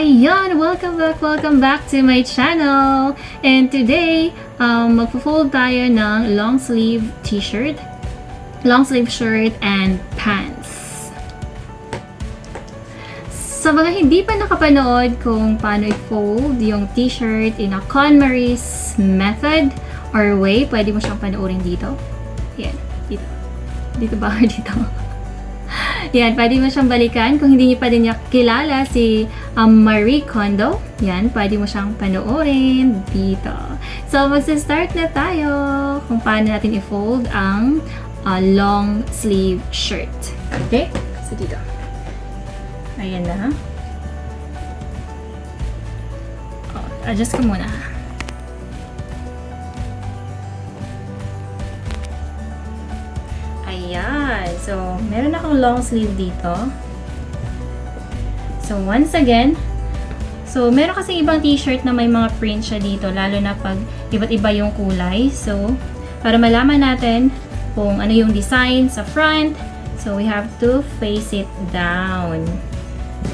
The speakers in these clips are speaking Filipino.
Ayan! Welcome back to my channel! And today, magpo-fold tayo ng long sleeve t-shirt, long sleeve shirt, and pants. Sa mga hindi pa nakapanood kung paano i-fold yung t-shirt in a Konmari's method or way, pwede mo siyang panoorin dito. Ayan, dito. Dito ba? Dito. Yan, pwede mo siyang balikan. Kung hindi niyo pa din niya kilala si Marie Kondo, yan, pwede mo siyang panoorin dito. So, magsa-start na tayo kung paano natin i-fold ang long sleeve shirt. Okay? So, dito. Ayan na. Adjust ko muna. Ayan. So, meron akong long sleeve dito. So, once again, so, meron kasi ibang t-shirt na may mga print siya dito, lalo na pag iba't iba yung kulay. So, para malaman natin kung ano yung design sa front, so, we have to face it down.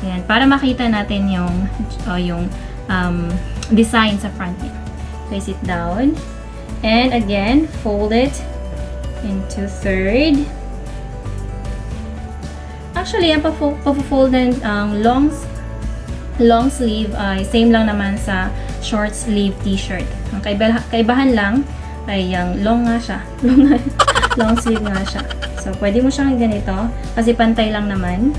Ayan, para makita natin yung design sa front niya. Face it down. And again, fold it into third. Actually, ang pa-fold ng long sleeve ay same lang naman sa short sleeve t-shirt. Ang kaibahan lang ay yung long nga siya. Long sleeve nga siya. So, pwede mo siyang ganito kasi pantay lang naman.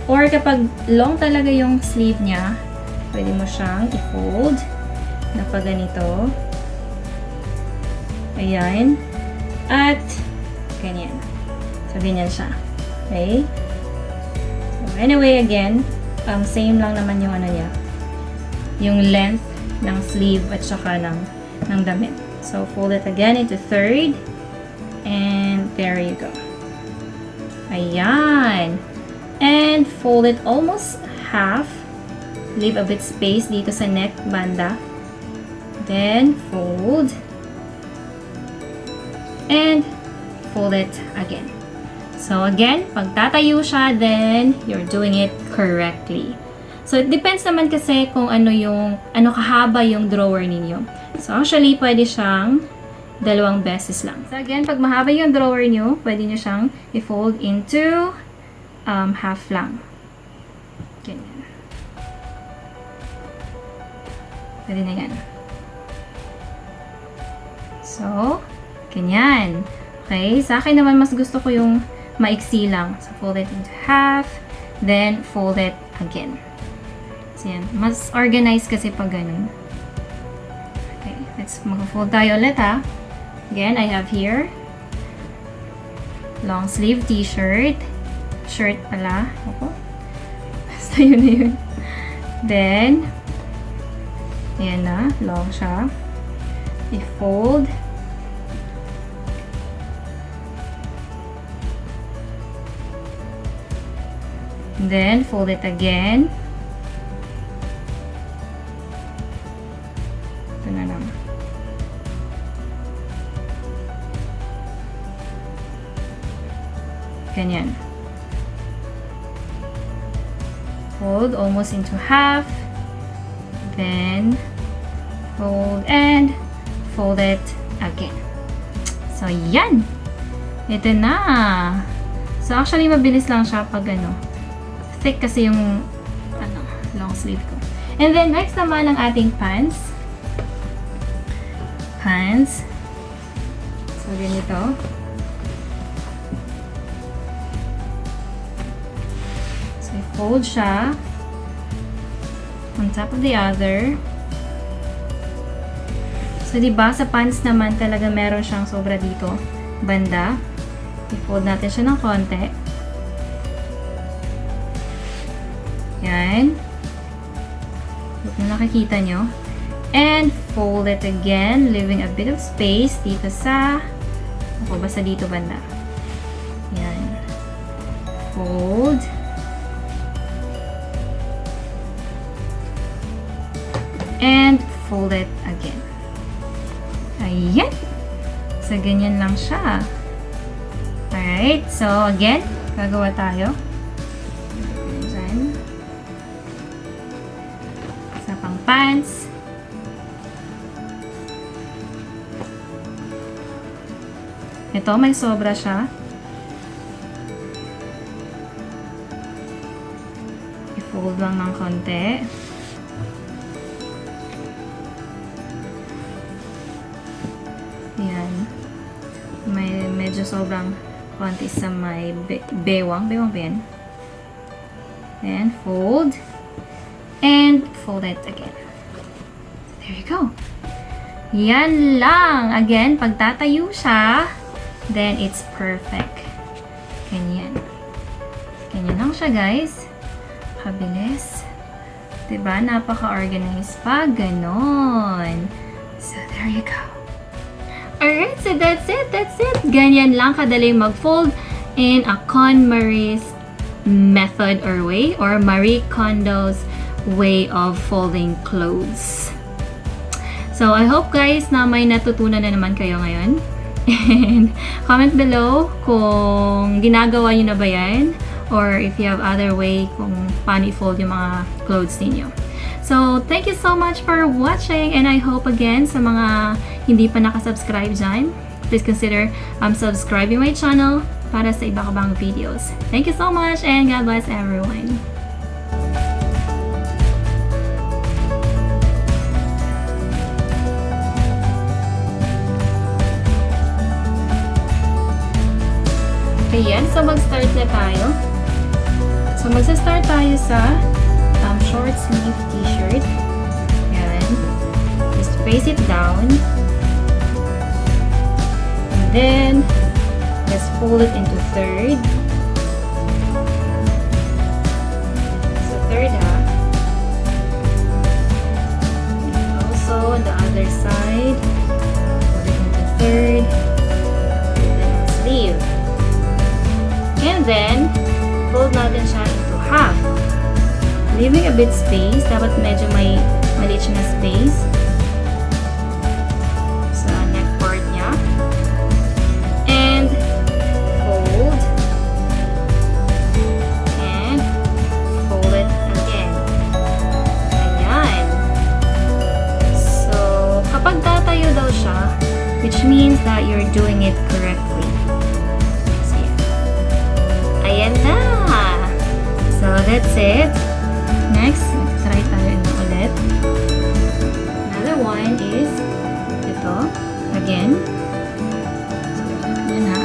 Or kapag long talaga yung sleeve niya, pwede mo siyang i-fold na pa ganito. Ayan. At ganyan. So, ganyan siya. Okay? So, anyway, again, same lang naman yung ano niya. Yung length ng sleeve at saka ng damit. So, fold it again into third. And there you go. Ayan. And fold it almost half. Leave a bit space dito sa neck banda. Then, fold. And fold it again. So again, pag tatayo siya, then you're doing it correctly. So it depends naman kasi kung ano kahaba yung drawer ninyo. So actually, pwede siyang 2 beses lang. So again, pag mahaba yung drawer nyo, pwede nyo siyang i-fold into half lang. Ganyan. Pwede na yan. So, ganyan. Okay, sa akin naman mas gusto ko yung maiksi lang. So, fold it into half, then fold it again. So, yan. Mas organized kasi pag ganun. Okay, let's mag-fold tayo ulit ha. Again, I have here long sleeve t-shirt. Shirt pala. Ako. Basta yun na yun. Then, ayan na. Long siya. I-fold. Then, fold it again. Ito na lang. Ganyan. Fold almost into half. Then, fold and fold it again. So, yan! Ito na! So, actually, mabilis lang siya pag thick kasi yung long sleeve ko. And then next naman ang ating pants. So ganito. So i-fold siya on top of the other. So diba sa pants naman talaga meron siyang sobra dito banda. I-fold natin siya ng konti. Yan. Kung nakikita nyo. And fold it again, leaving a bit of space dito sa basta dito banda. Yan. Fold. And fold it again. Ayan. So, ganyan lang siya. Alright. So, again, gagawa tayo. pants. Ito, may sobra siya. I-fold lang ng konti. Ayan. May medyo sobrang konti sa may bewang. Bewang ba yan? And fold. And fold it again. There you go. Yan lang. Again, pag tatayo siya, then it's perfect. Ganyan. Ganyan lang siya, guys. Kabilis. Diba? Napaka-organized pa. Ganon. So, there you go. Alright, so that's it. That's it. Ganyan lang kadali mag-fold in a Konmari's method or way, or Marie Kondo's way of folding clothes. So, I hope guys na may natutunan na naman kayo ngayon. And comment below kung ginagawa nyo na ba yan, or if you have other way kung paano i-fold yung mga clothes ninyo. So, thank you so much for watching, and I hope again sa mga hindi pa nakasubscribe dyan, please consider subscribing my channel para sa iba ka bang videos. Thank you so much, and God bless everyone. Okay, yan. So, mag-start na tayo. So, magsa-start tayo sa short sleeve t-shirt. Yan. Just face it down. And then, just fold it into third. So, third half. And also, on the other side, fold it into third. And then, sleeve. And then, fold natin siya into half. Leaving a bit space. Dapat medyo may maliit na space sa neck part niya. And, fold. And, fold it again. Ayan. So, kapag tatayo daw siya, which means that you're doing it correctly. Ayan na! So, that's it. Next, try tayo na ulit. Another one is ito. Again. So, yan ha.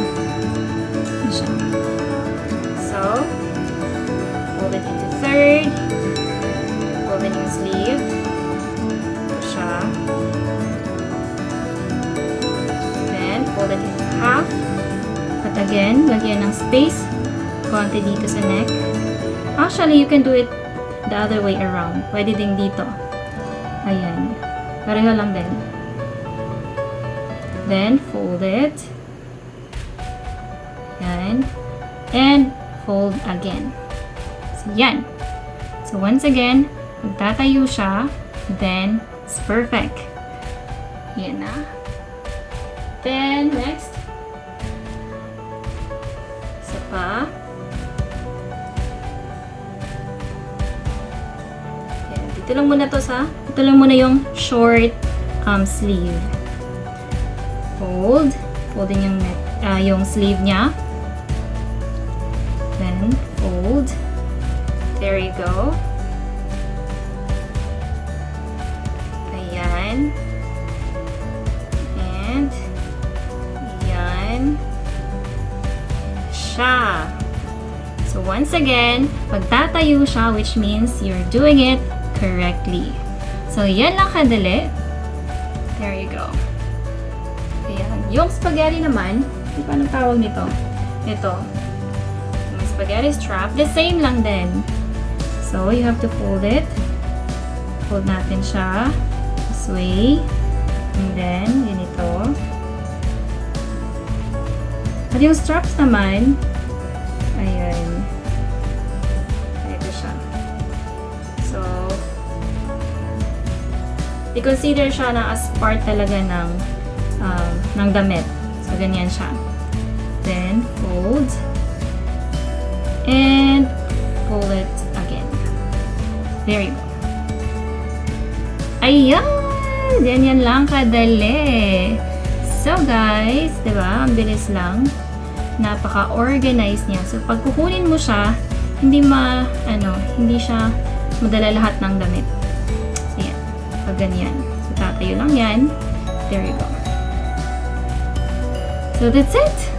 Yan siya. So, fold it into third. Fold it yung sleeve. Ito siya. Then, fold it into half. But again, lagyan ng space. Konti dito sa neck. Actually, you can do it the other way around. Pwede ding dito. Ayan. Pareho lang din. Then, fold it. Ayan. And, fold again. So, yan. So, once again, magtatayo siya, then, it's perfect. Yan na. Then, next. Isa pa. Ito lang muna to ito lang muna yung short sleeve. Fold din yung sleeve niya. Then, fold. There you go. Ayan. And, ayan. Siya. So, once again, pagtatayo siya, which means you're doing it correctly. So, yan lang kadali. There you go. Ayan. Yung spaghetti naman, hindi pa anong tawag nito. Ito. Yung spaghetti strap, the same lang din. So, you have to fold it. Fold natin siya. This way. And then, ganito. At yung straps naman, ayan. Ito siya. So, i-consider siya na as part talaga ng damit. So, ganyan siya. Then, fold. And, fold it again. There you go. Ayan! Yan lang kadali. So guys, di ba? Ang bilis lang. Napaka-organized niya. So pag kukunin mo siya, hindi siya madala lahat ng damit. So yan. Pag ganyan. So tatayo lang yan. There you go. So that's it.